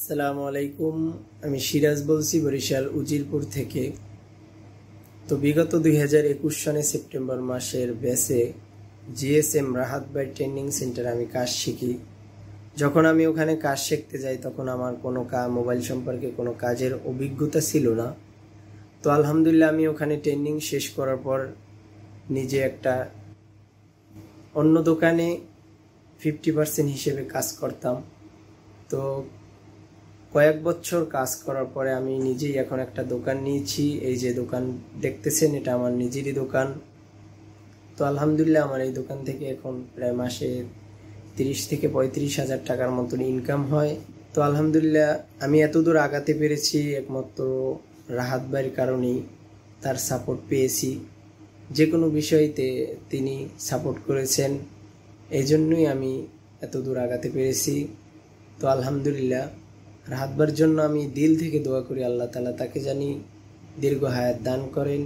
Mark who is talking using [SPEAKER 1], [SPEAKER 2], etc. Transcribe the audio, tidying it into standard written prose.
[SPEAKER 1] আসসালামু আলাইকুম। আমি সিরাজ বলছি বরিশাল উজিরপুর থেকে। তো বিগত 2021 সনে সেপ্টেম্বর মাসের ব্যাচে জিএসএম রাহাত ভাই ট্রেনিং সেন্টারে আমি কাজ শিখি। যখন আমি ওখানে কাজ শিখতে যাই তখন আমার কোনো মোবাইল সম্পর্কে কোনো কাজের অভিজ্ঞতা ছিল না। তো আলহামদুলিল্লাহ আমি ওখানে ট্রেনিং শেষ করার পর নিজে একটা অন্য দোকানে 50% হিসেবে কাজ করতাম। তো কয়েক বছর কাজ করার পরে আমি নিজেই এখন একটা দোকান নিয়েছি। এই যে দোকান দেখতেছেন, এটা আমার নিজেরই দোকান। তো আলহামদুলিল্লাহ আমার এই দোকান থেকে এখন প্রায় মাসে 30 থেকে 35 হাজার টাকার মতন ইনকাম হয়। তো আলহামদুলিল্লাহ আমি এত দূর আগাতে পেরেছি একমাত্র রাহাত ভাইয়ের কারণেই, তার সাপোর্ট পেয়েছি। যে কোনো বিষয়তে তিনি সাপোর্ট করেছেন, এই জন্যই আমি এত দূর আগাতে পেরেছি। তো আলহামদুলিল্লাহ রাহাত ভাইয়ের জন্য আমি দিল থেকে দোয়া করি, আল্লাহ তাআলা তাকে জানি দীর্ঘ হায়াত দান করেন।